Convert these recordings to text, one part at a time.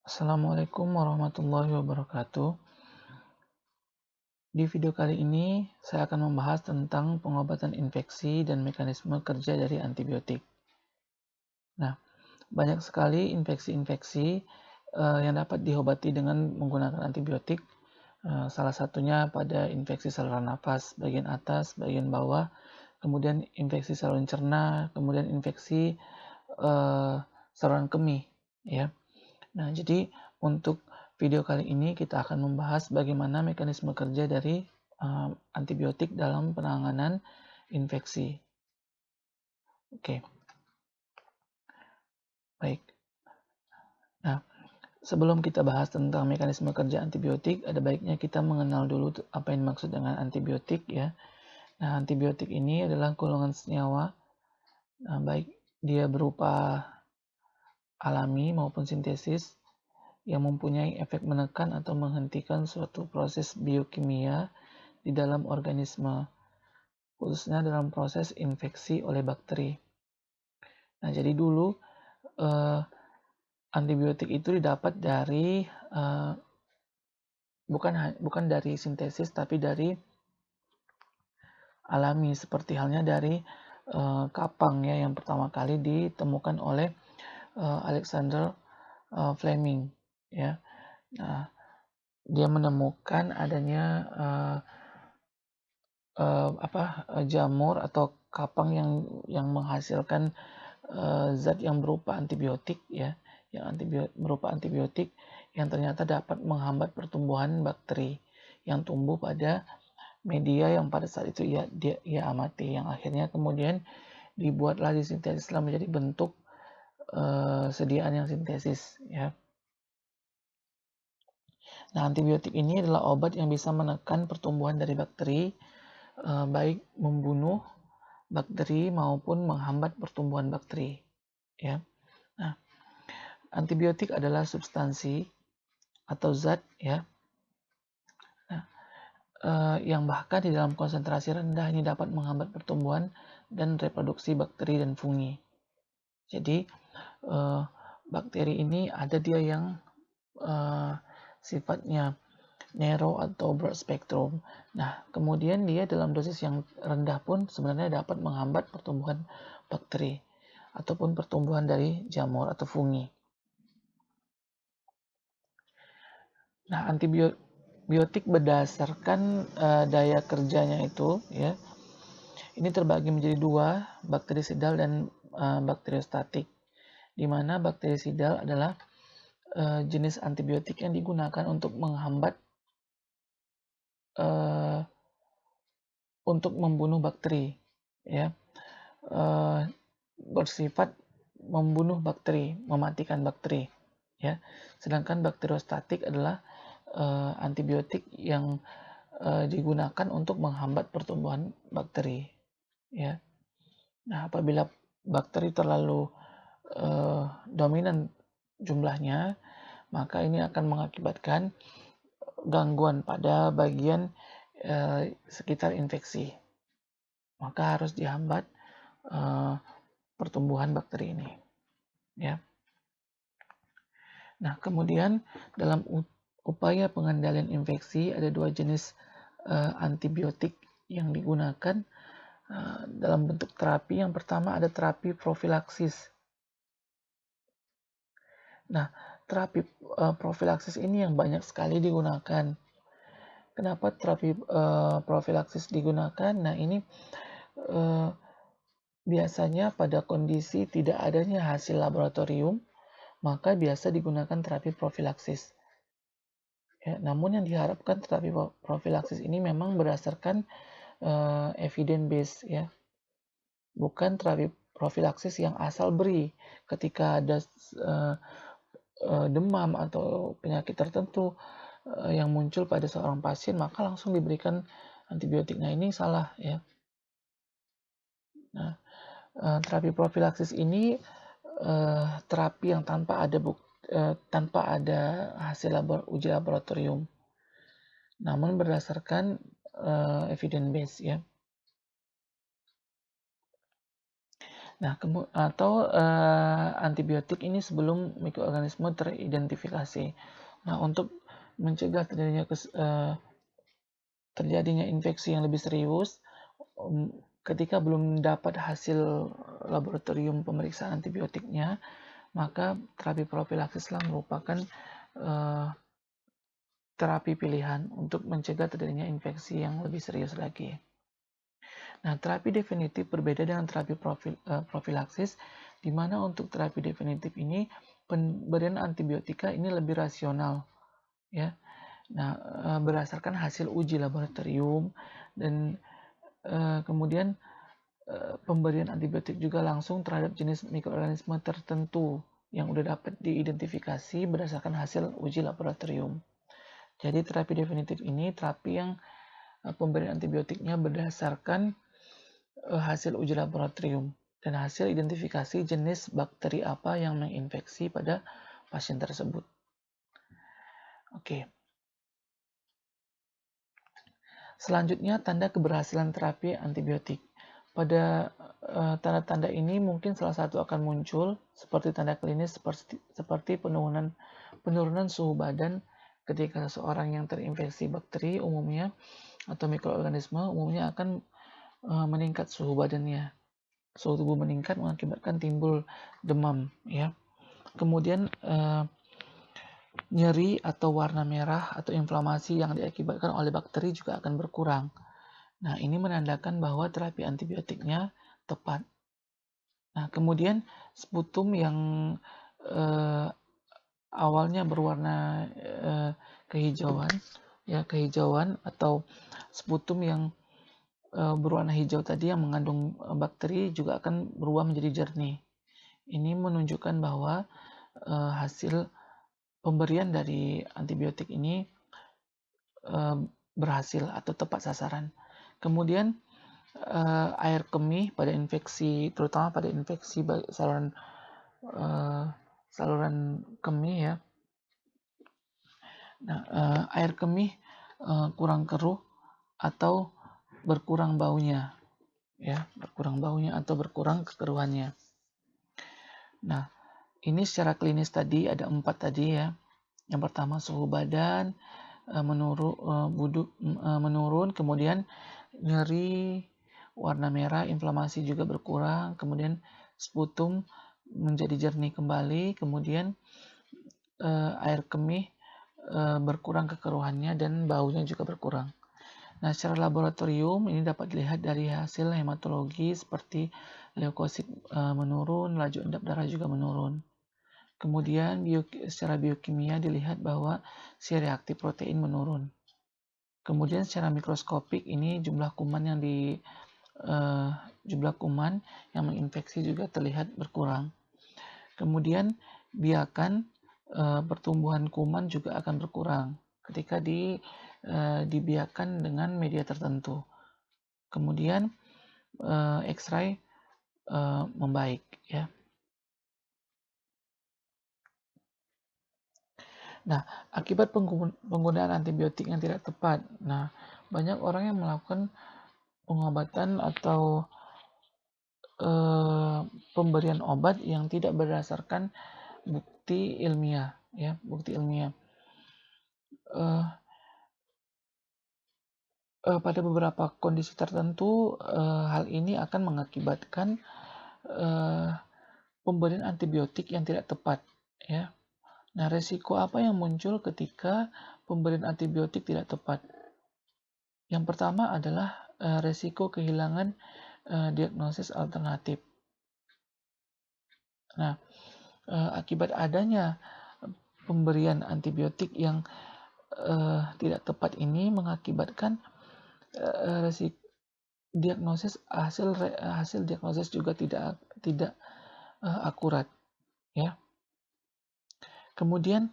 Assalamualaikum warahmatullahi wabarakatuh. Di video kali ini, saya akan membahas tentang pengobatan infeksi dan mekanisme kerja dari antibiotik. Nah, banyak sekali infeksi-infeksi yang dapat diobati dengan menggunakan antibiotik. Salah satunya pada infeksi saluran nafas bagian atas, bagian bawah, kemudian infeksi saluran cerna, kemudian infeksi saluran kemih, ya. Nah, jadi untuk video kali ini kita akan membahas bagaimana mekanisme kerja dari antibiotik dalam penanganan infeksi. Oke, baik. Nah, sebelum kita bahas tentang mekanisme kerja antibiotik, ada baiknya kita mengenal dulu apa yang dimaksud dengan antibiotik ya. Nah, antibiotik ini adalah golongan senyawa, baik dia berupa alami maupun sintesis yang mempunyai efek menekan atau menghentikan suatu proses biokimia di dalam organisme, khususnya dalam proses infeksi oleh bakteri. Nah, jadi dulu antibiotik itu didapat dari bukan dari sintesis tapi dari alami, seperti halnya dari kapang ya yang pertama kali ditemukan oleh Alexander Fleming ya. Nah, dia menemukan adanya jamur atau kapang yang menghasilkan zat yang berupa antibiotik ya, yang berupa antibiotik yang ternyata dapat menghambat pertumbuhan bakteri yang tumbuh pada media yang pada saat itu ia amati, yang akhirnya kemudian dibuatlah disintesislah menjadi bentuk sediaan yang sintesis ya. Nah, antibiotik ini adalah obat yang bisa menekan pertumbuhan dari bakteri, baik membunuh bakteri maupun menghambat pertumbuhan bakteri ya. Nah, antibiotik adalah substansi atau zat ya, yang bahkan di dalam konsentrasi rendah ini dapat menghambat pertumbuhan dan reproduksi bakteri dan fungi. Jadi bakteri ini ada dia yang sifatnya narrow atau broad spectrum. Nah, kemudian dia dalam dosis yang rendah pun sebenarnya dapat menghambat pertumbuhan bakteri ataupun pertumbuhan dari jamur atau fungi. Nah, antibiotik berdasarkan daya kerjanya itu ya, ini terbagi menjadi dua, bakterisidal dan bakteriostatik, di mana bakterisidal adalah jenis antibiotik yang digunakan untuk menghambat untuk membunuh bakteri ya, bersifat membunuh bakteri, mematikan bakteri ya. Sedangkan bakteriostatik adalah antibiotik yang digunakan untuk menghambat pertumbuhan bakteri ya. Nah, apabila bakteri terlalu dominan jumlahnya, maka ini akan mengakibatkan gangguan pada bagian sekitar infeksi. Maka harus dihambat pertumbuhan bakteri ini ya. Nah, kemudian dalam upaya pengendalian infeksi ada dua jenis antibiotik yang digunakan dalam bentuk terapi. Yang pertama ada terapi profilaksis. Nah, terapi profilaksis ini yang banyak sekali digunakan. Kenapa terapi profilaksis digunakan? Nah, ini biasanya pada kondisi tidak adanya hasil laboratorium, maka biasa digunakan terapi profilaksis. Ya, namun yang diharapkan terapi profilaksis ini memang berdasarkan evidence base ya, bukan terapi profilaksis yang asal beri ketika ada demam atau penyakit tertentu yang muncul pada seorang pasien maka langsung diberikan antibiotik. Nah, ini salah ya. Nah, terapi profilaksis ini terapi yang tanpa ada hasil uji laboratorium, namun berdasarkan evidence base ya. Nah, antibiotik ini sebelum mikroorganisme teridentifikasi. Nah, untuk mencegah terjadinya infeksi yang lebih serius, ketika belum dapat hasil laboratorium pemeriksaan antibiotiknya, maka terapi profilaksislah merupakan terapi pilihan untuk mencegah terjadinya infeksi yang lebih serius lagi. Nah, terapi definitif berbeda dengan terapi profilaksis, di mana untuk terapi definitif ini pemberian antibiotika ini lebih rasional, ya. Nah, berdasarkan hasil uji laboratorium dan kemudian pemberian antibiotik juga langsung terhadap jenis mikroorganisme tertentu yang sudah dapat diidentifikasi berdasarkan hasil uji laboratorium. Jadi terapi definitif ini terapi yang pemberian antibiotiknya berdasarkan hasil uji laboratorium dan hasil identifikasi jenis bakteri apa yang menginfeksi pada pasien tersebut. Oke. Selanjutnya, tanda keberhasilan terapi antibiotik. Pada tanda-tanda ini mungkin salah satu akan muncul seperti tanda klinis seperti penurunan suhu badan ketika seseorang yang terinfeksi bakteri umumnya atau mikroorganisme umumnya akan meningkat suhu badannya. Suhu tubuh meningkat mengakibatkan timbul demam, ya. Kemudian nyeri atau warna merah atau inflamasi yang diakibatkan oleh bakteri juga akan berkurang. Nah, ini menandakan bahwa terapi antibiotiknya tepat. Nah, kemudian sputum yang awalnya berwarna kehijauan atau sputum yang berwarna hijau tadi yang mengandung bakteri juga akan berubah menjadi jernih. Ini menunjukkan bahwa hasil pemberian dari antibiotik ini berhasil atau tepat sasaran. Kemudian air kemih pada infeksi, terutama pada infeksi saluran kemih, ya. Nah, air kemih kurang keruh atau berkurang baunya, ya, atau berkurang kekeruhannya. Nah, ini secara klinis tadi ada 4 tadi, ya. Yang pertama suhu badan menurun, kemudian nyeri, warna merah, inflamasi juga berkurang, kemudian sputum menjadi jernih kembali, kemudian air kemih berkurang kekeruhannya dan baunya juga berkurang. Nah, secara laboratorium ini dapat dilihat dari hasil hematologi seperti leukosit menurun, laju endap darah juga menurun. Kemudian secara biokimia dilihat bahwa si reaktif protein menurun. Kemudian secara mikroskopik ini jumlah kuman yang menginfeksi juga terlihat berkurang. Kemudian biakan pertumbuhan kuman juga akan berkurang ketika dibiarkan dengan media tertentu. Kemudian X-ray membaik, ya. Nah, akibat penggunaan antibiotik yang tidak tepat. Nah, banyak orang yang melakukan pengobatan atau pemberian obat yang tidak berdasarkan bukti ilmiah, ya, bukti ilmiah. Pada beberapa kondisi tertentu, hal ini akan mengakibatkan pemberian antibiotik yang tidak tepat, ya. Nah, resiko apa yang muncul ketika pemberian antibiotik tidak tepat? Yang pertama adalah resiko kehilangan diagnosis alternatif. Nah, akibat adanya pemberian antibiotik yang tidak tepat ini mengakibatkan hasil diagnosis juga tidak akurat, ya. Kemudian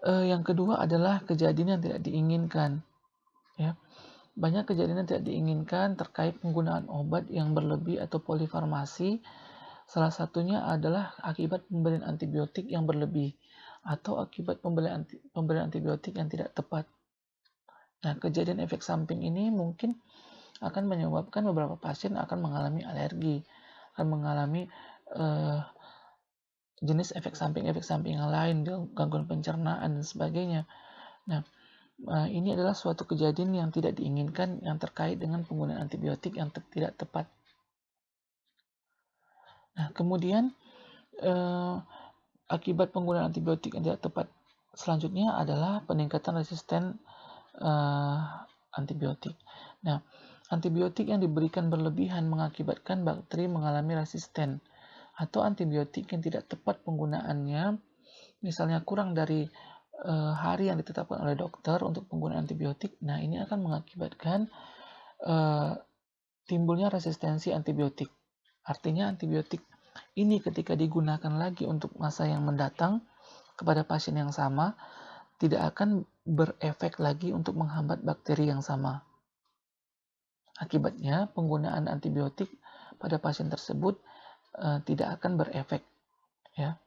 yang kedua adalah kejadian yang tidak diinginkan, ya. Banyak kejadian yang tidak diinginkan terkait penggunaan obat yang berlebih atau polifarmasi. Salah satunya adalah akibat pemberian antibiotik yang berlebih atau akibat pemberian antibiotik yang tidak tepat. Nah, kejadian efek samping ini mungkin akan menyebabkan beberapa pasien akan mengalami alergi, akan mengalami jenis efek samping yang lain, gangguan pencernaan dan sebagainya. Nah, ini adalah suatu kejadian yang tidak diinginkan yang terkait dengan penggunaan antibiotik yang tidak tepat. Nah, kemudian akibat penggunaan antibiotik yang tidak tepat selanjutnya adalah peningkatan resisten antibiotik. Nah, antibiotik yang diberikan berlebihan mengakibatkan bakteri mengalami resisten, atau antibiotik yang tidak tepat penggunaannya, misalnya kurang dari hari yang ditetapkan oleh dokter untuk penggunaan antibiotik. Nah, ini akan mengakibatkan timbulnya resistensi antibiotik. Artinya antibiotik ini ketika digunakan lagi untuk masa yang mendatang kepada pasien yang sama, tidak akan berefek lagi untuk menghambat bakteri yang sama. Akibatnya, penggunaan antibiotik pada pasien tersebut tidak akan berefek. Ya.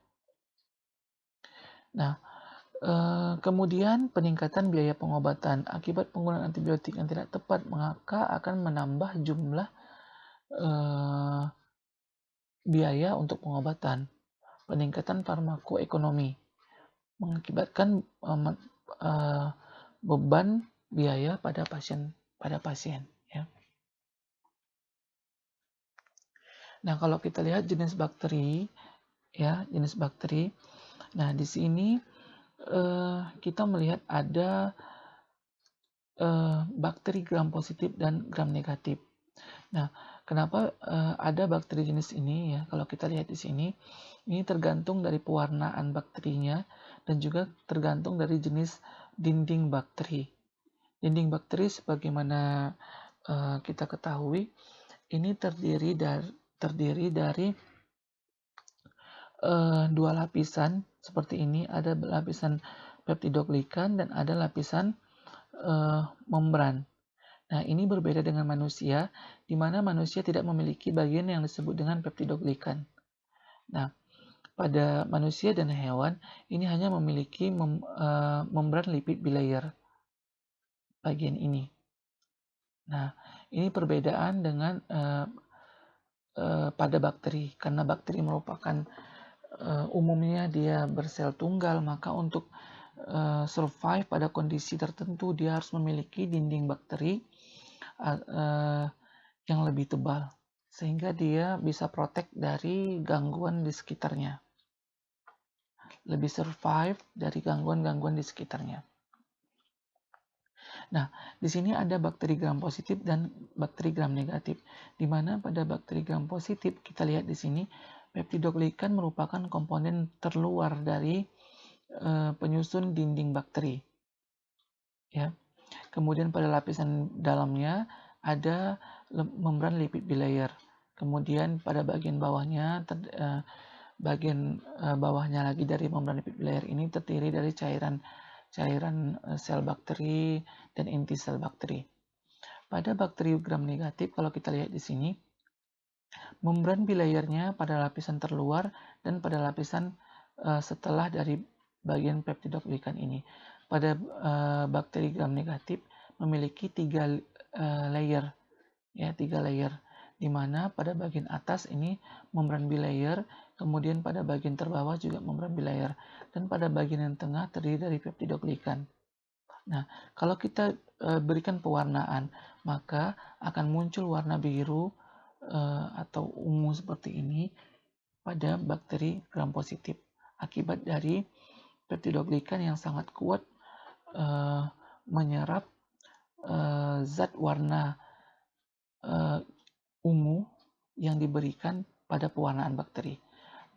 Nah, kemudian peningkatan biaya pengobatan. Akibat penggunaan antibiotik yang tidak tepat, maka akan menambah jumlah biaya untuk pengobatan. Peningkatan farmakoekonomi mengakibatkan beban biaya pada pasien. Ya. Nah, kalau kita lihat jenis bakteri, Nah, di sini kita melihat ada bakteri gram positif dan gram negatif. Nah, kenapa ada bakteri jenis ini ya? Kalau kita lihat di sini, ini tergantung dari pewarnaan bakterinya dan juga tergantung dari jenis dinding bakteri. Dinding bakteri sebagaimana kita ketahui, ini terdiri dari dua lapisan seperti ini. Ada lapisan peptidoglikan dan ada lapisan membran. Nah, ini berbeda dengan manusia, di mana manusia tidak memiliki bagian yang disebut dengan peptidoglikan. Nah, pada manusia dan hewan, ini hanya memiliki membran lipid bilayer bagian ini. Nah, ini perbedaan dengan pada bakteri, karena bakteri merupakan umumnya dia bersel tunggal, maka untuk survive pada kondisi tertentu dia harus memiliki dinding bakteri yang lebih tebal, sehingga dia bisa protect dari gangguan di sekitarnya, lebih survive dari gangguan-gangguan di sekitarnya. Nah, di sini ada bakteri gram positif dan bakteri gram negatif, di mana pada bakteri gram positif kita lihat di sini peptidoglikan merupakan komponen terluar dari penyusun dinding bakteri. Ya. Kemudian pada lapisan dalamnya ada membran lipid bilayer. Kemudian pada bagian bawahnya bawahnya lagi dari membran lipid bilayer ini terdiri dari cairan sel bakteri dan inti sel bakteri. Pada bakteri gram negatif, kalau kita lihat di sini, membran bilayernya pada lapisan terluar dan pada lapisan setelah dari bagian peptidoglikan ini. Pada bakteri gram negatif memiliki 3 layer, di mana pada bagian atas ini membran bilayer, kemudian pada bagian terbawah juga membran bilayer, dan pada bagian yang tengah terdiri dari peptidoglikan. Nah, kalau kita berikan pewarnaan, maka akan muncul warna biru atau ungu seperti ini pada bakteri gram positif akibat dari peptidoglikan yang sangat kuat menyerap zat warna ungu yang diberikan pada pewarnaan bakteri.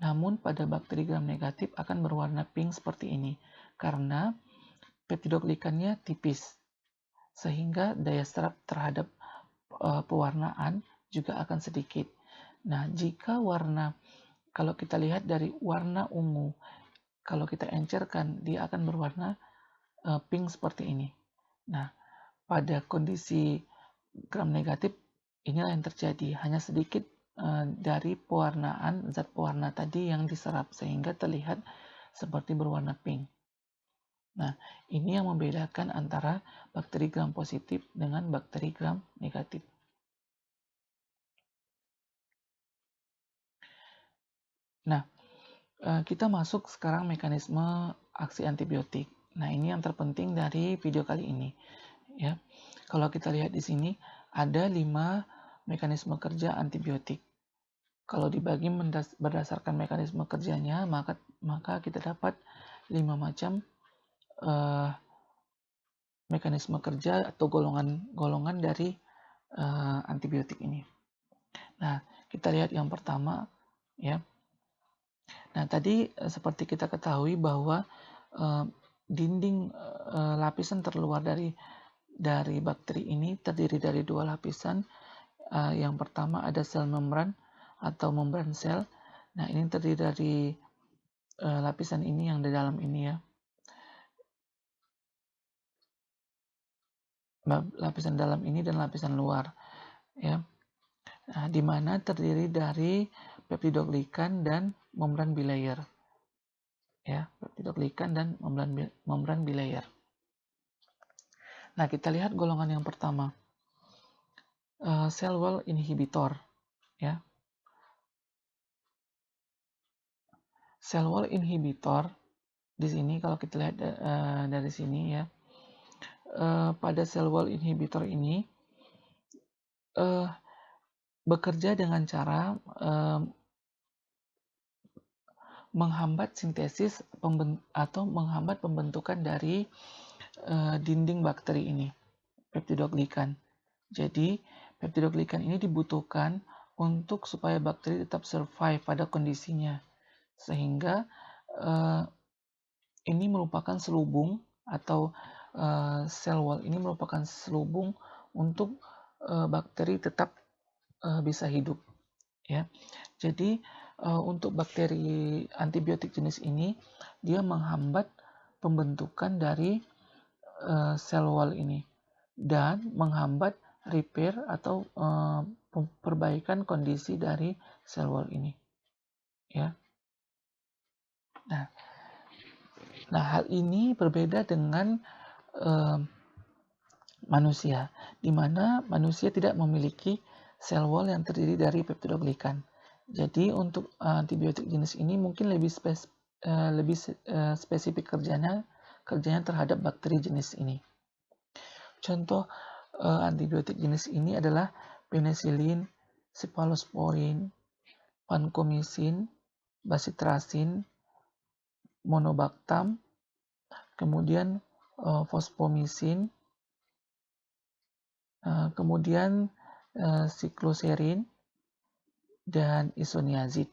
Namun pada bakteri gram negatif akan berwarna pink seperti ini karena peptidoglikannya tipis, sehingga daya serap terhadap pewarnaan juga akan sedikit. Nah, jika kalau kita lihat dari warna ungu, kalau kita encerkan, dia akan berwarna pink seperti ini. Nah, pada kondisi gram negatif, inilah yang terjadi. Hanya sedikit dari pewarnaan, zat pewarna tadi yang diserap, sehingga terlihat seperti berwarna pink. Nah, ini yang membedakan antara bakteri gram positif dengan bakteri gram negatif. Nah, kita masuk sekarang mekanisme aksi antibiotik. Nah, ini yang terpenting dari video kali ini, ya. Kalau kita lihat di sini ada 5 mekanisme kerja antibiotik. Kalau dibagi berdasarkan mekanisme kerjanya, maka kita dapat 5 macam mekanisme kerja atau golongan dari antibiotik ini. Nah, kita lihat yang pertama, ya. Nah, tadi seperti kita ketahui bahwa dinding lapisan terluar dari bakteri ini terdiri dari 2 lapisan. Yang pertama ada sel membran atau membran sel. Nah, ini terdiri dari lapisan ini yang di dalam ini, ya. Lapisan dalam ini dan lapisan luar, ya. Nah, di mana terdiri dari peptidoglikan dan membran bilayer, ya, peptidoglikan dan membran bilayer. Nah, kita lihat golongan yang pertama, cell wall inhibitor, ya. Cell wall inhibitor di sini kalau kita lihat dari sini, ya, pada cell wall inhibitor ini bekerja dengan cara menghambat sintesis atau menghambat pembentukan dari dinding bakteri ini, peptidoglikan. Jadi, peptidoglikan ini dibutuhkan untuk supaya bakteri tetap survive pada kondisinya, sehingga ini merupakan selubung atau cell wall ini merupakan selubung untuk bakteri tetap bisa hidup, ya. Jadi untuk bakteri antibiotik jenis ini dia menghambat pembentukan dari cell wall ini dan menghambat repair atau perbaikan kondisi dari cell wall ini, ya. Nah, hal ini berbeda dengan manusia, di mana manusia tidak memiliki cell wall yang terdiri dari peptidoglikan. Jadi untuk antibiotik jenis ini mungkin lebih spesifik kerjanya terhadap bakteri jenis ini. Contoh antibiotik jenis ini adalah penicillin, cephalosporin, vancomycin, bacitracin, monobactam, kemudian fosfomycin, kemudian sikloserin, dan isoniazid.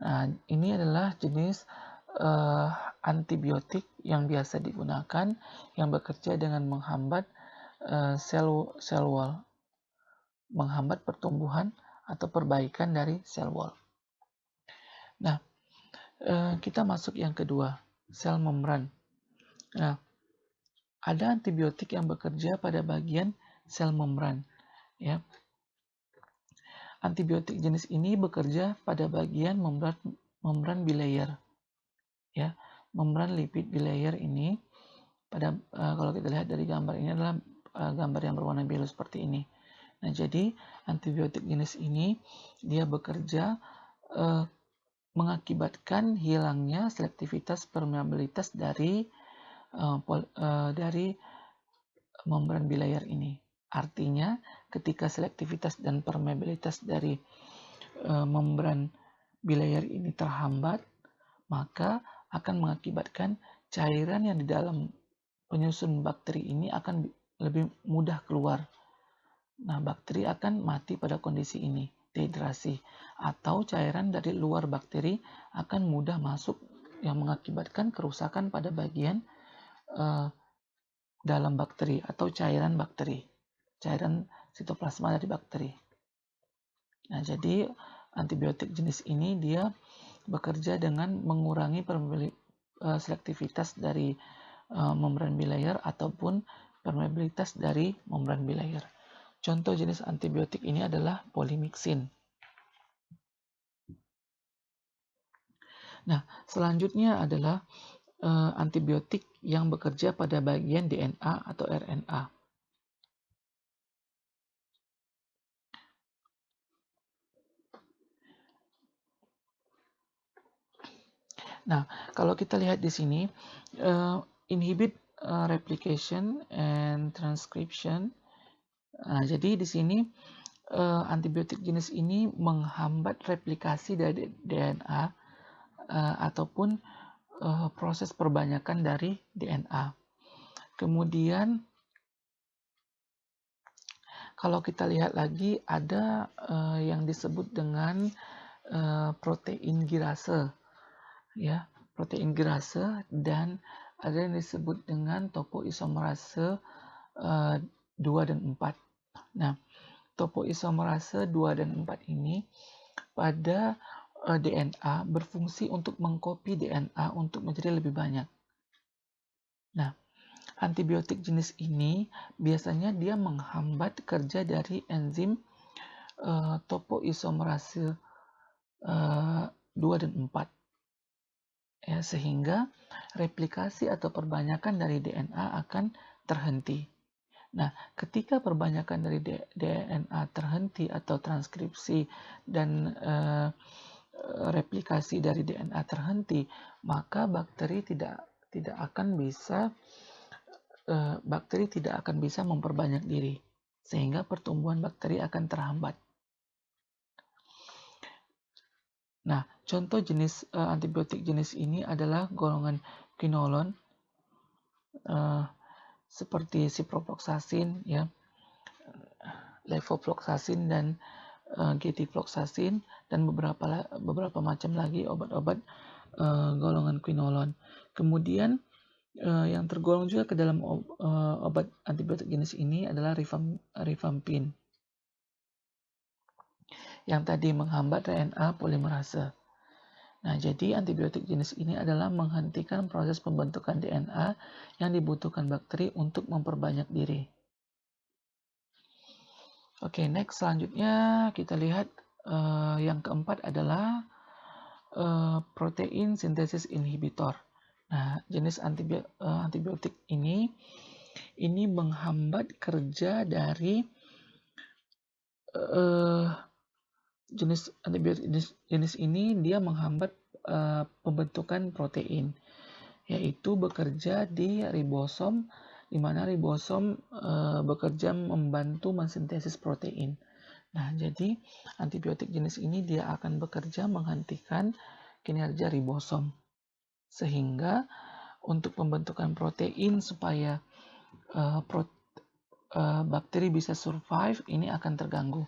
Nah, ini adalah jenis antibiotik yang biasa digunakan yang bekerja dengan menghambat cell wall, menghambat pertumbuhan atau perbaikan dari cell wall. Nah, kita masuk yang kedua, sel membran. Nah, ada antibiotik yang bekerja pada bagian sel membran, ya. Antibiotik jenis ini bekerja pada bagian membran bilayer, ya. Membran lipid bilayer ini kalau kita lihat dari gambar ini adalah gambar yang berwarna biru seperti ini. Nah, jadi antibiotik jenis ini dia bekerja mengakibatkan hilangnya selektivitas permeabilitas dari membran bilayer ini. Artinya, ketika selektivitas dan permeabilitas dari membran bilayer ini terhambat, maka akan mengakibatkan cairan yang di dalam penyusun bakteri ini akan lebih mudah keluar. Nah, bakteri akan mati pada kondisi ini, dehidrasi, atau cairan dari luar bakteri akan mudah masuk yang mengakibatkan kerusakan pada bagian dalam bakteri atau cairan bakteri, cairan sitoplasma dari bakteri. Nah, jadi antibiotik jenis ini dia bekerja dengan mengurangi selektivitas dari membran bilayer ataupun permeabilitas dari membran bilayer. Contoh jenis antibiotik ini adalah polymyxin. Nah, selanjutnya adalah antibiotik yang bekerja pada bagian DNA atau RNA. Nah, kalau kita lihat di sini, inhibit replication and transcription. Nah, jadi di sini antibiotik jenis ini menghambat replikasi dari DNA ataupun proses perbanyakan dari DNA. Kemudian kalau kita lihat lagi ada yang disebut dengan protein girase, ya, protein girase, dan ada yang disebut dengan topoisomerase 2 dan 4. Nah, topoisomerase 2 dan 4 ini pada DNA berfungsi untuk mengcopy DNA untuk menjadi lebih banyak. Nah, antibiotik jenis ini biasanya dia menghambat kerja dari enzim topoisomerase 2 dan 4. Ya, sehingga replikasi atau perbanyakan dari DNA akan terhenti. Nah, ketika perbanyakan dari DNA terhenti atau transkripsi dan replikasi dari DNA terhenti, maka bakteri tidak akan bisa memperbanyak diri, sehingga pertumbuhan bakteri akan terhambat. Nah, contoh jenis antibiotik jenis ini adalah golongan quinolone, seperti ciprofloxacin, ya, levofloxacin dan getifloxacin, dan beberapa macam lagi obat-obat golongan quinolone. Kemudian yang tergolong juga ke dalam obat antibiotik jenis ini adalah rifampin, yang tadi menghambat RNA polimerase. Nah, jadi antibiotik jenis ini adalah menghentikan proses pembentukan DNA yang dibutuhkan bakteri untuk memperbanyak diri. Oke, next, selanjutnya kita lihat yang keempat adalah protein synthesis inhibitor. Nah, jenis antibiotik ini menghambat kerja dari jenis antibiotik jenis ini dia menghambat pembentukan protein, yaitu bekerja di ribosom, di mana ribosom bekerja membantu mensintesis protein. Nah, jadi antibiotik jenis ini dia akan bekerja menghentikan kinerja ribosom, sehingga untuk pembentukan protein supaya bakteri bisa survive ini akan terganggu.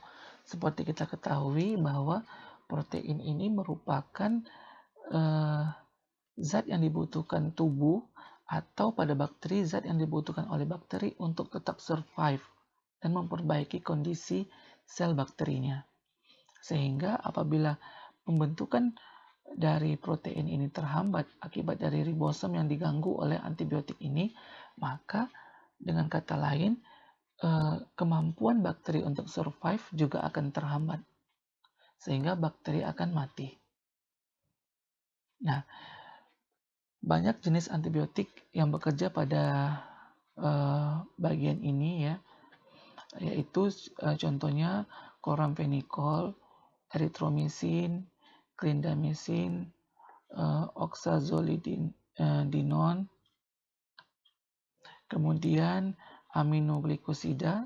Seperti kita ketahui bahwa protein ini merupakan zat yang dibutuhkan tubuh atau pada bakteri zat yang dibutuhkan oleh bakteri untuk tetap survive dan memperbaiki kondisi sel bakterinya. Sehingga apabila pembentukan dari protein ini terhambat akibat dari ribosom yang diganggu oleh antibiotik ini, maka dengan kata lain kemampuan bakteri untuk survive juga akan terhambat, sehingga bakteri akan mati. Nah, banyak jenis antibiotik yang bekerja pada bagian ini, ya, yaitu contohnya chloramphenicol, erythromycin, clindamycin, oxazolidinone, kemudian aminoglikosida,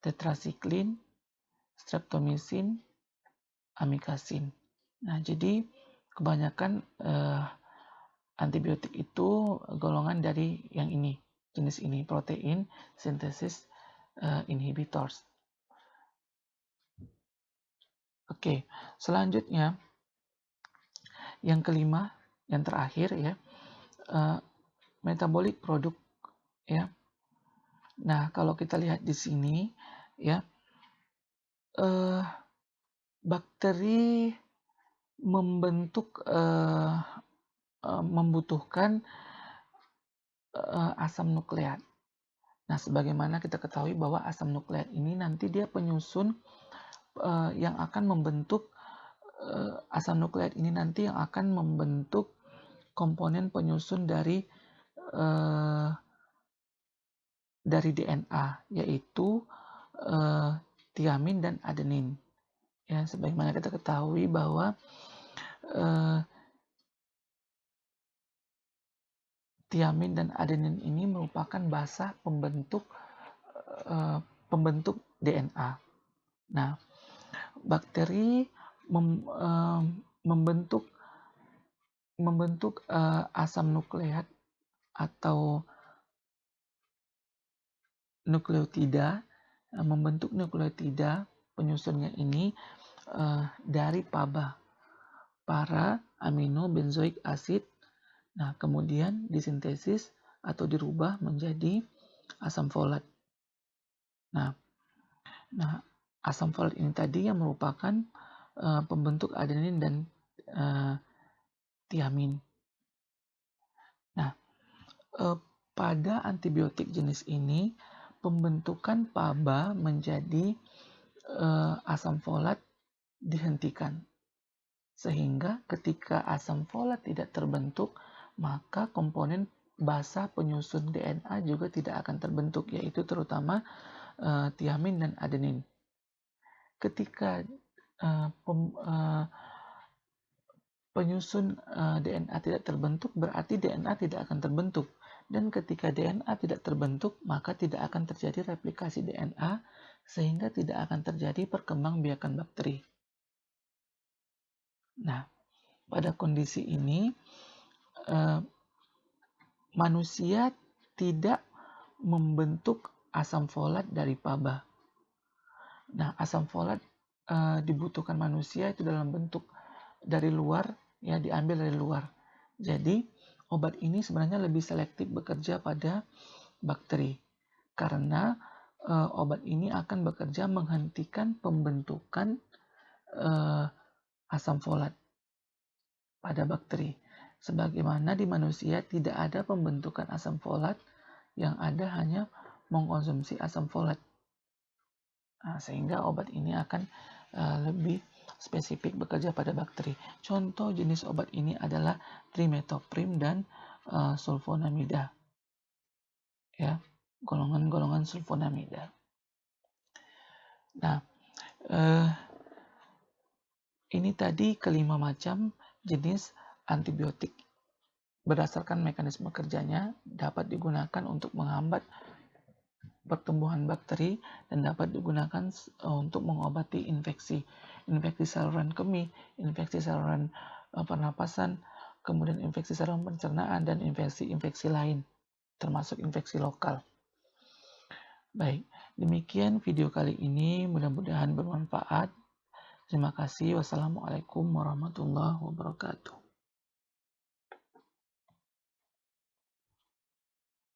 tetrasiklin, streptomycin, amikacin. Nah, jadi kebanyakan antibiotik itu golongan dari yang ini, jenis ini, protein synthesis inhibitors. Oke, selanjutnya yang kelima, yang terakhir, ya, metabolic product, ya. Nah, kalau kita lihat di sini, ya, bakteri membutuhkan asam nukleat. Nah, sebagaimana kita ketahui bahwa asam nukleat ini nanti dia penyusun yang akan membentuk asam nukleat ini nanti yang akan membentuk komponen penyusun dari DNA, yaitu tiamin dan adenin. Ya, sebagaimana kita ketahui bahwa tiamin dan adenin ini merupakan basa pembentuk DNA. Nah, bakteri membentuk asam nukleat atau nukleotida, membentuk nukleotida penyusunnya ini dari PABA, para amino benzoic acid. Nah, kemudian disintesis atau dirubah menjadi asam folat. Nah, asam folat ini tadi yang merupakan pembentuk adenin dan tiamin. Nah, pada antibiotik jenis ini, pembentukan PABA menjadi asam folat dihentikan. Sehingga ketika asam folat tidak terbentuk, maka komponen basa penyusun DNA juga tidak akan terbentuk, yaitu terutama tiamin dan adenin. Ketika penyusun DNA tidak terbentuk, berarti DNA tidak akan terbentuk. Dan ketika DNA tidak terbentuk, maka tidak akan terjadi replikasi DNA, sehingga tidak akan terjadi perkembangbiakan bakteri. Nah, pada kondisi ini, manusia tidak membentuk asam folat dari PABA. Nah, asam folat dibutuhkan manusia itu dalam bentuk dari luar, ya, diambil dari luar. Jadi, obat ini sebenarnya lebih selektif bekerja pada bakteri, karena obat ini akan bekerja menghentikan pembentukan asam folat pada bakteri. Sebagaimana di manusia tidak ada pembentukan asam folat, yang ada hanya mengkonsumsi asam folat. Nah, sehingga obat ini akan lebih spesifik bekerja pada bakteri. Contoh jenis obat ini adalah trimethoprim dan sulfonamida. Ya, golongan-golongan sulfonamida. Nah, ini tadi kelima macam jenis antibiotik. Berdasarkan mekanisme kerjanya, dapat digunakan untuk menghambat pertumbuhan bakteri dan dapat digunakan untuk mengobati infeksi saluran kemih, infeksi saluran pernapasan, kemudian infeksi saluran pencernaan, dan infeksi lain, termasuk infeksi lokal. Baik, demikian video kali ini, mudah-mudahan bermanfaat. Terima kasih. Wassalamualaikum warahmatullahi wabarakatuh.